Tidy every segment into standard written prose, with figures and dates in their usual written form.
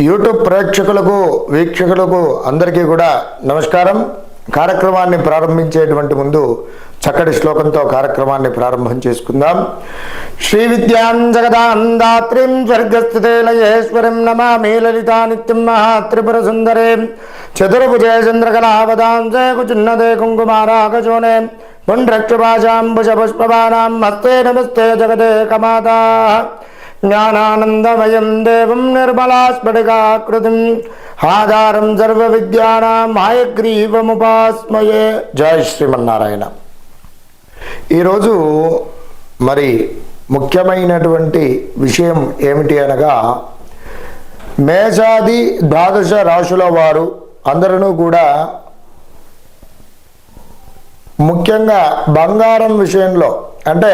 YouTube ప్రేక్షకులకు వీక్షకులకు అందరికీ కూడా నమస్కారం. కార్యక్రమాన్ని ప్రారంభించేటువంటి ముందు చక్కటి శ్లోకంతో కార్యక్రమాన్ని ప్రారంభం చేసుకుందాం. శ్రీ విద్యాం జగదాందాత్రిం స్వర్గస్థితే లయేశ్వరిం నమామి లలితా నిత్యం మహాత్రిపుర సుందరీం చతుర్భుజే చంద్రకళావదాంసే కుచున్నదే కుంకుమారాకచూనే పుండ్రక్షుభాషాంబుజపుష్పవానాం హస్తే నమస్తే జగదే కమాతా జ్ఞానానందమయం దేవం నిర్మలాస్ఫటికాకృతిం ఆధారం సర్వ విద్యానాం హయగ్రీవముపాస్మయే. జై శ్రీమన్నారాయణ. ఈరోజు మరి ముఖ్యమైనటువంటి విషయం ఏమిటి అనగా, మేషాది ద్వాదశ రాశుల వారు అందరూ కూడా ముఖ్యంగా బంగారం విషయంలో, అంటే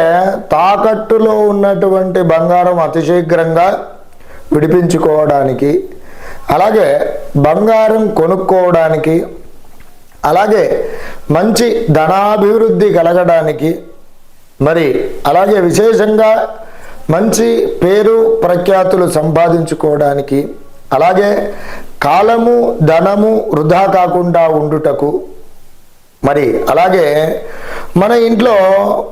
తాకట్టులో ఉన్నటువంటి బంగారం అతి శీఘ్రంగా విడిపించుకోవడానికి, అలాగే బంగారం కొనుక్కోవడానికి, అలాగే మంచి ధనాభివృద్ధి కలగడానికి, మరి అలాగే విశేషంగా మంచి పేరు ప్రఖ్యాతులు సంపాదించుకోవడానికి, అలాగే కాలము ధనము వృధా కాకుండా ఉండుటకు, మరి అలాగే మన ఇంట్లో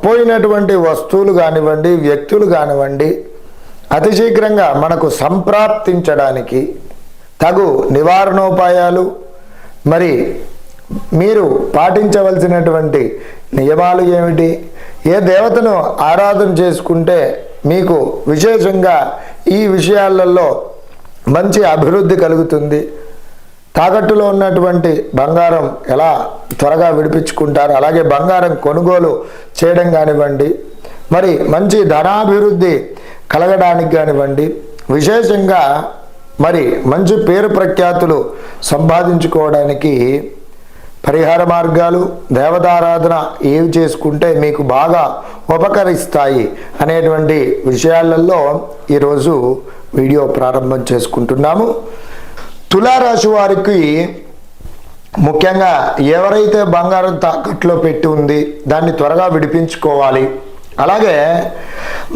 పోయినటువంటి వస్తువులు కానివ్వండి, వ్యక్తులు కానివ్వండి, అతి శీఘ్రంగా మనకు సంప్రాప్తించడానికి తగు నివారణోపాయాలు, మరి మీరు పాటించవలసినటువంటి నియమాలు ఏమిటి, ఏ దేవతను ఆరాధన చేసుకుంటే మీకు విశేషంగా ఈ విషయాలలో మంచి అభివృద్ధి కలుగుతుంది, తాకట్టులో ఉన్నటువంటి బంగారం ఎలా త్వరగా విడిపించుకుంటారు, అలాగే బంగారం కొనుగోలు చేయడం కానివ్వండి, మరి మంచి ధనాభివృద్ధి కలగడానికి కానివ్వండి, విశేషంగా మరి మంచి పేరు ప్రఖ్యాతులు సంపాదించుకోవడానికి పరిహార మార్గాలు, దేవతారాధన ఏవి చేసుకుంటే మీకు బాగా ఉపకరిస్తాయి అనేటువంటి విషయాలలో ఈరోజు వీడియో ప్రారంభం చేసుకుంటున్నాము. తులారాశి వారికి ముఖ్యంగా ఎవరైతే బంగారం తాకట్లో పెట్టి ఉంది దాన్ని త్వరగా విడిపించుకోవాలి, అలాగే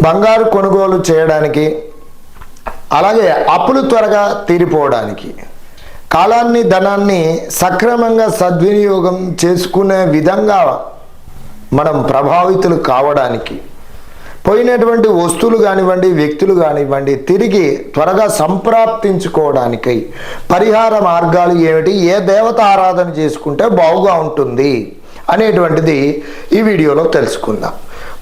బంగారు కొనుగోలు చేయడానికి, అలాగే అప్పులు త్వరగా తీరిపోవడానికి, కాలాన్ని ధనాన్ని సక్రమంగా సద్వినియోగం చేసుకునే విధంగా మనం ప్రభావితులు కావడానికి, పోయినటువంటి వస్తువులు కానివ్వండి, వ్యక్తులు కానివ్వండి తిరిగి త్వరగా సంప్రాప్తించుకోవడానికై పరిహార మార్గాలు ఏమిటి, ఏ దేవత ఆరాధన చేసుకుంటే బాగుగా ఉంటుంది అనేటువంటిది ఈ వీడియోలో తెలుసుకుందాం.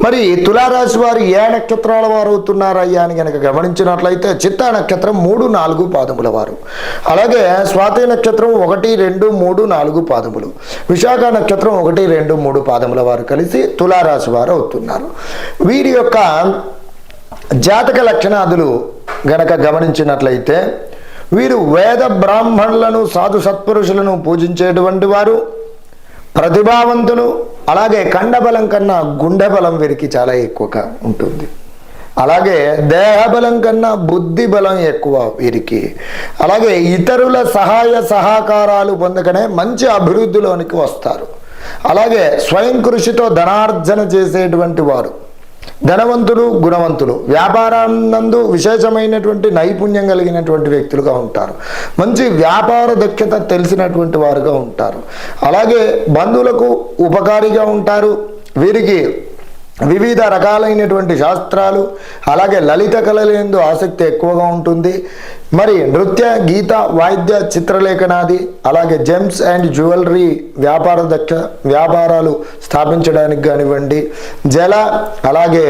మరి తులారాశి వారు ఏ నక్షత్రాల వారు అవుతున్నారయ్యా అని కనుక గమనించినట్లయితే, చిత్తా నక్షత్రం 3, 4 పాదముల వారు, అలాగే స్వాతి నక్షత్రం 1, 2, 3, 4 పాదములు, విశాఖ నక్షత్రం 1, 2, 3 పాదముల వారు కలిసి తులారాశి వారు అవుతున్నారు. వీరి యొక్క జాతక లక్షణాదులు గనక గమనించినట్లయితే, వీరు వేద బ్రాహ్మణులను సాధు సత్పురుషులను పూజించేటువంటి వారు, ప్రతిభావంతులు, అలాగే కండబలం కన్నా గుండె బలం వీరికి చాలా ఎక్కువగా ఉంటుంది, అలాగే దేహబలం కన్నా బుద్ధి బలం ఎక్కువ వీరికి, అలాగే ఇతరుల సహాయ సహకారాలు పొందకనే మంచి అభివృద్ధిలోనికి వస్తారు, అలాగే స్వయం కృషితో ధనార్జన చేసేటువంటి వారు, ధనవంతులు, గుణవంతులు, వ్యాపారం నందు విశేషమైనటువంటి నైపుణ్యం కలిగినటువంటి వ్యక్తులుగా ఉంటారు, మంచి వ్యాపార దక్షత తెలిసినటువంటి వారుగా ఉంటారు, అలాగే బంధువులకు ఉపకారిగా ఉంటారు. వీరికి వివిధ రకాలైనటువంటి శాస్త్రాలు, అలాగే లలిత కళలందు ఆసక్తి ఎక్కువగా ఉంటుంది. మరి నృత్య, గీత, వాయిద్య, చిత్రలేఖనాది, అలాగే జెమ్స్ అండ్ జ్యువెలరీ వ్యాపారాలు స్థాపించడానికి కానివ్వండి, జల అలాగే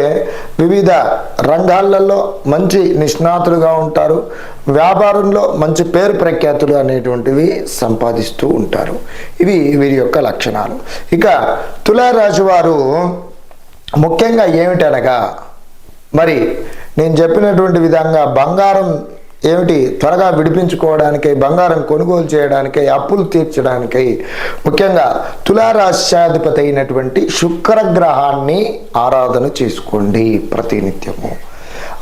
వివిధ రంగాలలో మంచి నిష్ణాతులుగా ఉంటారు, వ్యాపారంలో మంచి పేరు ప్రఖ్యాతులు అనేటువంటివి సంపాదిస్తూ ఉంటారు. ఇవి వీరి యొక్క లక్షణాలు. ఇక తులారాశి వారు ముఖ్యంగా ఏమిటనగా, మరి నేను చెప్పినటువంటి విధంగా బంగారం ఏమిటి త్వరగా విడిపించుకోవడానికై, బంగారం కొనుగోలు చేయడానికై, అప్పులు తీర్చడానికై ముఖ్యంగా తులారాశ్యాధిపతి అయినటువంటి శుక్రగ్రహాన్ని ఆరాధన చేసుకోండి ప్రతినిత్యము.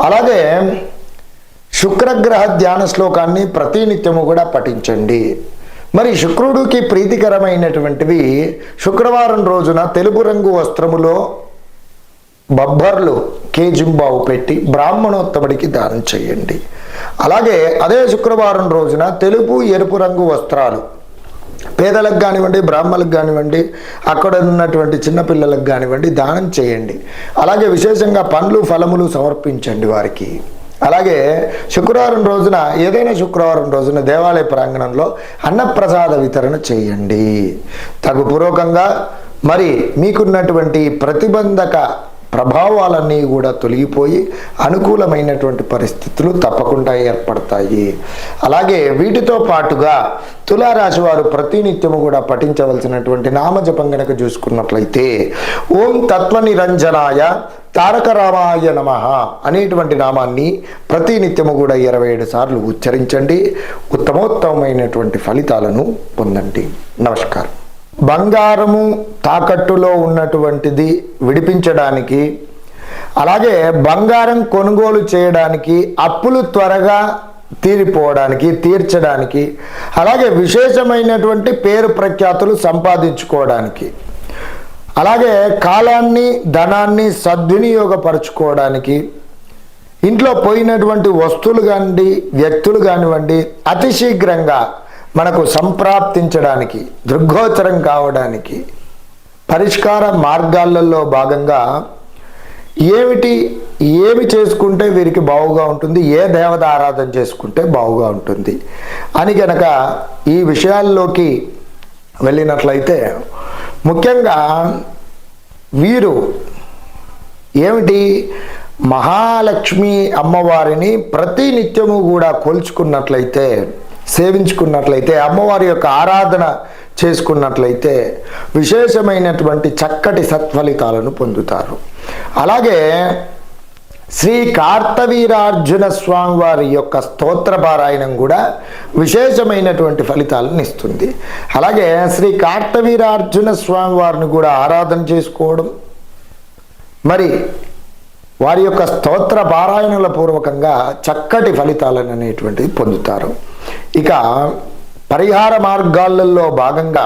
అలాగే శుక్రగ్రహ ధ్యాన శ్లోకాన్ని ప్రతినిత్యము కూడా పఠించండి. మరి శుక్రుడికి ప్రీతికరమైనటువంటివి శుక్రవారం రోజున తెలుపు రంగు వస్త్రములో బొబ్బర్లు కేజింబావు పెట్టి బ్రాహ్మణోత్తముడికి దానం చేయండి. అలాగే అదే శుక్రవారం రోజున తెలుపు ఎరుపు రంగు వస్త్రాలు పేదలకు కానివ్వండి, బ్రాహ్మణులకు కానివ్వండి, అక్కడ ఉన్నటువంటి చిన్నపిల్లలకు కానివ్వండి దానం చేయండి. అలాగే విశేషంగా పండ్లు ఫలములు సమర్పించండి వారికి. అలాగే శుక్రవారం రోజున ఏదైనా శుక్రవారం రోజున దేవాలయ ప్రాంగణంలో అన్నప్రసాద వితరణ చేయండి. తగుపూర్వకంగా మరి మీకున్నటువంటి ప్రతిబంధక ప్రభావాలన్నీ కూడా తొలగిపోయి అనుకూలమైనటువంటి పరిస్థితులు తప్పకుండా ఏర్పడతాయి. అలాగే వీటితో పాటుగా తులారాశి వారు ప్రతినిత్యము కూడా పఠించవలసినటువంటి నామజపం గనక చూసుకున్నట్లయితే ఓం తత్వనిరంజనాయ తారక రామాయ నమః అనేటువంటి నామాన్ని ప్రతినిత్యము కూడా 27 సార్లు ఉచ్చరించండి. ఉత్తమోత్తమైనటువంటి ఫలితాలను పొందండి. నమస్కారం. బంగారము తాకట్టులో ఉన్నటువంటిది విడిపించడానికి, అలాగే బంగారం కొనుగోలు చేయడానికి, అప్పులు త్వరగా తీర్చడానికి, అలాగే విశేషమైనటువంటి పేరు ప్రఖ్యాతులు సంపాదించుకోవడానికి, అలాగే కాలాన్ని ధనాన్ని సద్వినియోగపరచుకోవడానికి, ఇంట్లో పోయినటువంటి వస్తువులు కానివ్వండి వ్యక్తులు కానివ్వండి అతి శీఘ్రంగా మనకు సంప్రాప్తించడానికి, దృగ్గోచరం కావడానికి పరిష్కార మార్గాలలో భాగంగా ఏమి చేసుకుంటే వీరికి బావుగా ఉంటుంది, ఏ దేవత ఆరాధన చేసుకుంటే బావుగా ఉంటుంది అని గనక ఈ విషయాల్లోకి వెళ్ళినట్లయితే ముఖ్యంగా వీరు మహాలక్ష్మి అమ్మవారిని ప్రతినిత్యము కూడా కొలుచుకున్నట్లయితే, సేవించుకున్నట్లయితే, అమ్మవారి యొక్క ఆరాధన చేసుకున్నట్లయితే విశేషమైనటువంటి చక్కటి సత్ఫలితాలను పొందుతారు. అలాగే శ్రీ కార్తవీరార్జున స్వామి వారి యొక్క స్తోత్ర పారాయణం కూడా విశేషమైనటువంటి ఫలితాలను ఇస్తుంది. అలాగే శ్రీ కార్తవీరార్జున స్వామి వారిని కూడా ఆరాధన చేసుకోవడం, మరి వారి యొక్క స్తోత్ర పారాయణల పూర్వకంగా చక్కటి ఫలితాలను అనేటువంటివి పొందుతారు. ఇక పరిహార మార్గాలలో భాగంగా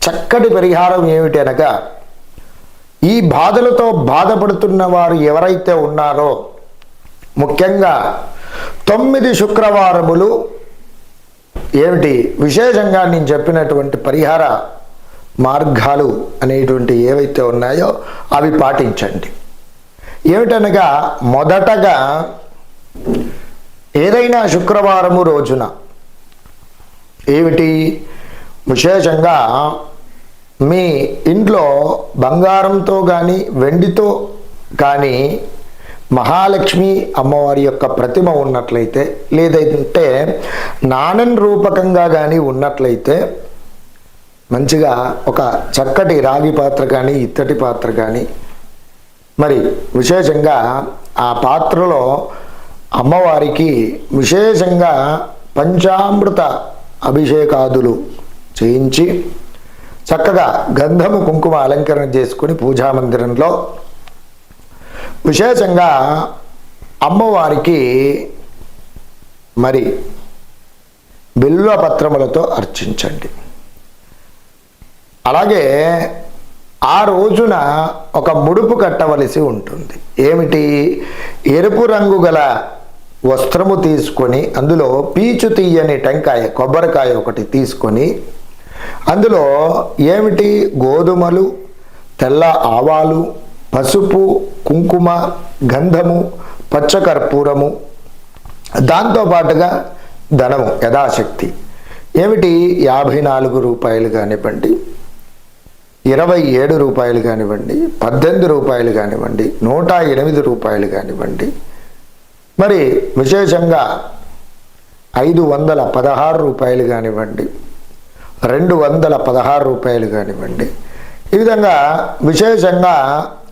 చక్కటి పరిహారం ఏమిటి అనగా, ఈ బాధలతో బాధపడుతున్న వారు ఎవరైతే ఉన్నారో ముఖ్యంగా 9 శుక్రవారములు విశేషంగా నేను చెప్పినటువంటి పరిహార మార్గాలు అనేటువంటి ఏవైతే ఉన్నాయో అవి పాటించండి. ఏమిటనగా మొదటగా ఏదైనా శుక్రవారము రోజున విశేషంగా మీ ఇంట్లో బంగారంతో కానీ వెండితో కానీ మహాలక్ష్మి అమ్మవారి యొక్క ప్రతిమ ఉన్నట్లయితే, లేదంటే నాణ్యం రూపకంగా కానీ ఉన్నట్లయితే మంచిగా ఒక చక్కటి రాగి పాత్ర కానీ ఇత్తడి పాత్ర కానీ, మరి విశేషంగా ఆ పాత్రలో అమ్మవారికి విశేషంగా పంచామృత అభిషేకాదులు చేయించి చక్కగా గంధము కుంకుమ అలంకరణ చేసుకుని పూజామందిరంలో విశేషంగా అమ్మవారికి మరి బిల్వపత్రములతో అర్చించండి. అలాగే ఆ రోజున ఒక ముడుపు కట్టవలసి ఉంటుంది. ఎరుపు రంగు గల వస్త్రము తీసుకొని అందులో పీచు తీయని టెంకాయ కొబ్బరికాయ ఒకటి తీసుకొని అందులో గోధుమలు, తెల్ల ఆవాలు, పసుపు, కుంకుమ, గంధము, పచ్చకర్పూరము, దాంతోపాటుగా ధనము యథాశక్తి 54 రూపాయలు కానివ్వండి, 27 రూపాయలు కానివ్వండి, 18 రూపాయలు కానివ్వండి, 108 రూపాయలు కానివ్వండి, మరి విశేషంగా 516 రూపాయలు కానివ్వండి, 216 రూపాయలు కానివ్వండి, ఈ విధంగా విశేషంగా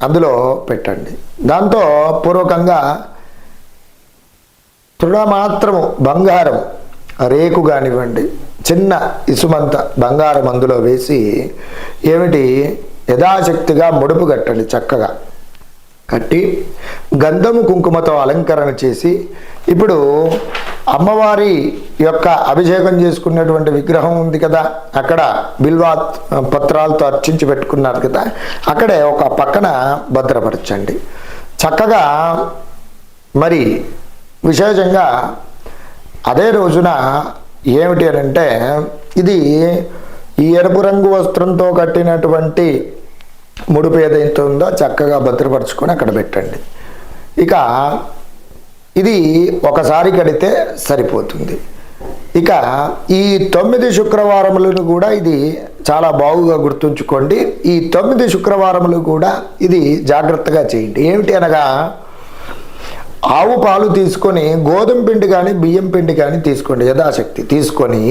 అందులో పెట్టండి. దాంతో పూర్వకంగా తృణమాత్రము బంగారం రేకు కానివ్వండి, చిన్న ఇసుమంత బంగారం అందులో వేసి యథాశక్తిగా ముడుపు కట్టండి. చక్కగా కట్టి గంధము కుంకుమతో అలంకరణ చేసి ఇప్పుడు అమ్మవారి యొక్క అభిషేకం చేసుకున్నటువంటి విగ్రహం ఉంది కదా, అక్కడ బిల్వా పత్రాలతో అర్చించి పెట్టుకున్నారు కదా, అక్కడే ఒక పక్కన భద్రపరచండి. చక్కగా మరి విశేషంగా అదే రోజున ఏమిటి అని అంటే, ఇది ఈ ఎరుపు రంగు వస్త్రంతో కట్టినటువంటి ముడుపు ఏదైతే ఉందో చక్కగా భద్రపరచుకొని అక్కడ పెట్టండి. ఇక ఇది ఒకసారి కడితే సరిపోతుంది. ఇక ఈ 9 శుక్రవారములను కూడా ఇది చాలా బాగుగా గుర్తుంచుకోండి. ఈ 9 శుక్రవారములు కూడా ఇది జాగ్రత్తగా చేయండి. ఏమిటి అనగా, ఆవు పాలు తీసుకొని గోధుమ పిండి కానీ బియ్యం పిండి కానీ తీసుకోండి, యథాశక్తి తీసుకొని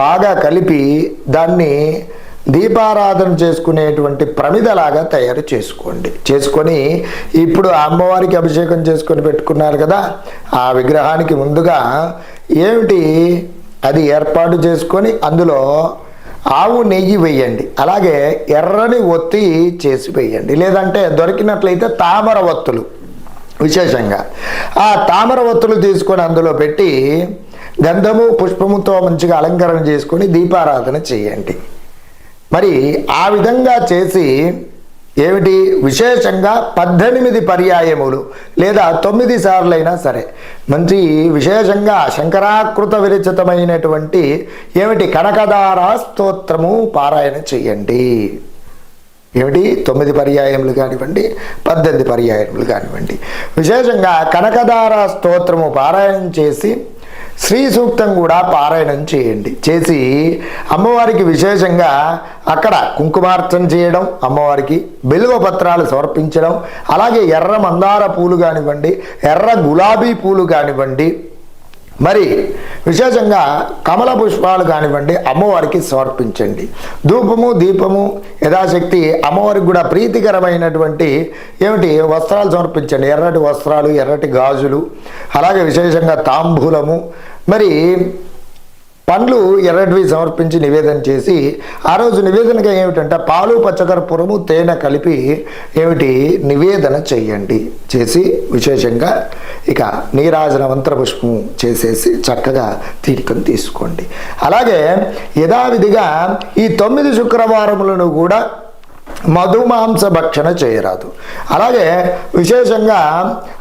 బాగా కలిపి దాన్ని దీపారాధన చేసుకునేటువంటి ప్రమిదలాగా తయారు చేసుకొని ఇప్పుడు అమ్మవారికి అభిషేకం చేసుకొని పెట్టుకున్నారు కదా, ఆ విగ్రహానికి ముందుగా ఏమిటి అది ఏర్పాటు చేసుకొని అందులో ఆవు నెయ్యి వేయండి. అలాగే ఎర్రని ఒత్తి చేసి వేయండి. లేదంటే దొరికినట్లయితే తామర ఒత్తులు, విశేషంగా ఆ తామర ఒత్తులు తీసుకొని అందులో పెట్టి గంధము పుష్పముతో మంచిగా అలంకరణ చేసుకొని దీపారాధన చేయండి. మరి ఆ విధంగా చేసి ఏమిటి విశేషంగా 18 పర్యాయములు లేదా 9 సార్లైనా సరే మంచి విశేషంగా శంకరాకృత విరచితమైనటువంటి ఏమిటి కనకదార స్తోత్రము పారాయణ చేయండి. ఏమిటి 9 పర్యాయములు కానివ్వండి, 18 పర్యాయములు కానివ్వండి, విశేషంగా కనకదార స్తోత్రము పారాయణం చేసి శ్రీ సూక్తం కూడా పారాయణం చేయండి. చేసి అమ్మవారికి విశేషంగా అక్కడ కుంకుమార్చన చేయడం, అమ్మవారికి బిల్వ పత్రాలు సమర్పించడం, అలాగే ఎర్ర మందార పూలు కానివ్వండి, ఎర్ర గులాబీ పూలు కానివ్వండి, మరి విశేషంగా కమల పుష్పాలు కానివ్వండి అమ్మవారికి సమర్పించండి. ధూపము దీపము యథాశక్తి అమ్మవారికి కూడా ప్రీతికరమైనటువంటి ఏమిటి వస్త్రాలు సమర్పించండి. ఎర్రటి వస్త్రాలు, ఎర్రటి గాజులు, అలాగే విశేషంగా తాంబూలము, మరి పండ్లు ఎర్రటివి సమర్పించి నివేదన చేసి ఆ రోజు నివేదనగా ఏమిటంటే పాలు పచ్చకర్పూరము తేనె కలిపి ఏమిటి నివేదన చెయ్యండి. చేసి విశేషంగా ఇక నీరాజన మంత్రపుష్పము చేసేసి చక్కగా తీరికను తీసుకోండి. అలాగే యథావిధిగా ఈ 9 శుక్రవారములను కూడా మధుమాంస భక్షణ చేయరాదు. అలాగే విశేషంగా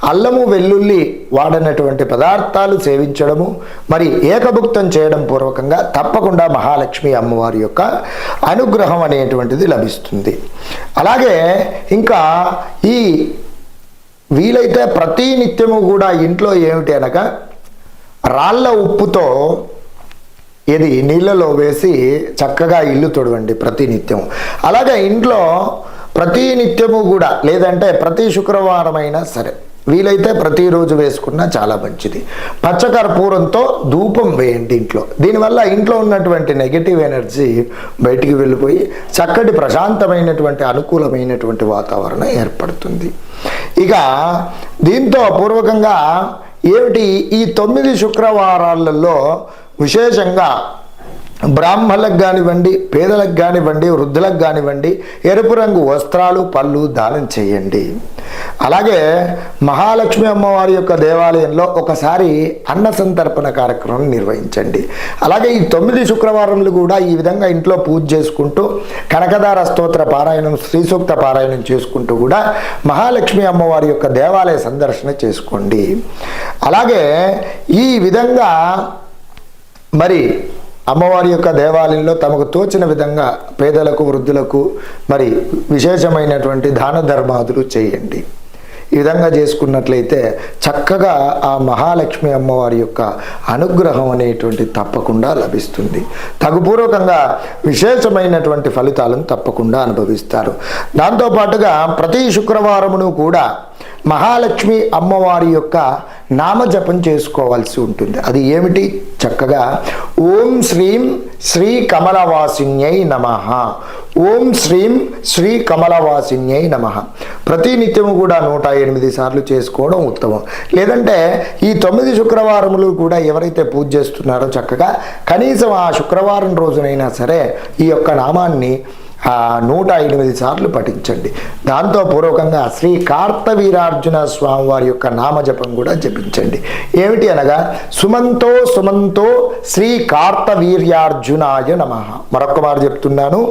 అల్లము వెల్లుల్లి వాడనటువంటి పదార్థాలు సేవించడము, మరి ఏకభుక్తం చేయడం పూర్వకంగా తప్పకుండా మహాలక్ష్మి అమ్మవారి యొక్క అనుగ్రహం అనేటువంటిది లభిస్తుంది. అలాగే ఇంకా ఈ వీలైతే ప్రతి నిత్యము కూడా ఇంట్లో ఏమిటి అనగా రాళ్ళ ఉప్పుతో ఇది నీళ్ళలో వేసి చక్కగా ఇల్లు తొడవండి ప్రతినిత్యం. అలాగే ఇంట్లో ప్రతినిత్యము కూడా లేదంటే ప్రతి శుక్రవారం అయినా సరే వీలైతే ప్రతిరోజు వేసుకున్నా చాలా మంచిది. పచ్చకర్పూరంతో ధూపం వేయండి ఇంట్లో. దీనివల్ల ఇంట్లో ఉన్నటువంటి నెగిటివ్ ఎనర్జీ బయటికి వెళ్ళిపోయి చక్కటి ప్రశాంతమైనటువంటి అనుకూలమైనటువంటి వాతావరణం ఏర్పడుతుంది. ఇక దీంతో పూర్వకంగా ఏమిటి ఈ 9 శుక్రవారాలలో విశేషంగా బ్రాహ్మణులకు కానివ్వండి, పేదలకు కానివ్వండి, వృద్ధులకు కానివ్వండి ఎరుపు రంగు వస్త్రాలు పళ్ళు దానం చేయండి. అలాగే మహాలక్ష్మి అమ్మవారి యొక్క దేవాలయంలో ఒకసారి అన్న సంతర్పణ కార్యక్రమం నిర్వహించండి. అలాగే ఈ 9 శుక్రవారములు కూడా ఈ విధంగా ఇంట్లో పూజ చేసుకుంటూ కనకదార స్తోత్ర పారాయణం, శ్రీ సూక్త పారాయణం చేసుకుంటూ కూడా మహాలక్ష్మి అమ్మవారి యొక్క దేవాలయ సందర్శన చేసుకోండి. అలాగే ఈ విధంగా మరి అమ్మవారి యొక్క దేవాలయంలో తమకు తోచిన విధంగా పేదలకు వృద్ధులకు మరి విశేషమైనటువంటి దాన ధర్మాదులు చేయండి. ఈ విధంగా చేసుకున్నట్లయితే చక్కగా ఆ మహాలక్ష్మి అమ్మవారి యొక్క అనుగ్రహం అనేటువంటి తప్పకుండా లభిస్తుంది. తగుపూర్వకంగా విశేషమైనటువంటి ఫలితాలను తప్పకుండా అనుభవిస్తారు. దాంతోపాటుగా ప్రతి శుక్రవారమును కూడా మహాలక్ష్మి అమ్మవారి యొక్క నామజపం చేసుకోవాల్సి ఉంటుంది. అది ఏమిటి? చక్కగా ఓం శ్రీం శ్రీ కమలవాసిన్యై నమః, ఓం శ్రీం శ్రీ కమలవాసిన్యై నమః ప్రతి నిత్యము కూడా 108 సార్లు చేసుకోవడం ఉత్తమం. లేదంటే ఈ 9 శుక్రవారములు కూడా ఎవరైతే పూజ చేస్తున్నారో చక్కగా కనీసం ఆ శుక్రవారం రోజునైనా సరే ఈ యొక్క నామాన్ని 108 సార్లు పఠించండి. దాంతో పూర్వకంగా శ్రీ కార్తవీరార్జున స్వామి వారి యొక్క నామజపం కూడా జపించండి. ఏమిటి అనగా సుమంతో సుమంతో శ్రీ కార్తవీర్యార్జునాయ నమః. మరొక్క మాట చెప్తున్నాను,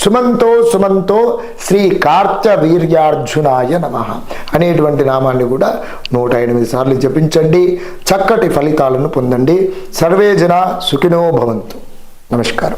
సుమంతో సుమంతో శ్రీ కార్తవీర్యార్జునాయ నమః అనేటువంటి నామాన్ని కూడా 108 సార్లు జపించండి. చక్కటి ఫలితాలను పొందండి. సర్వే జన సుఖినో భవంతు. నమస్కారం.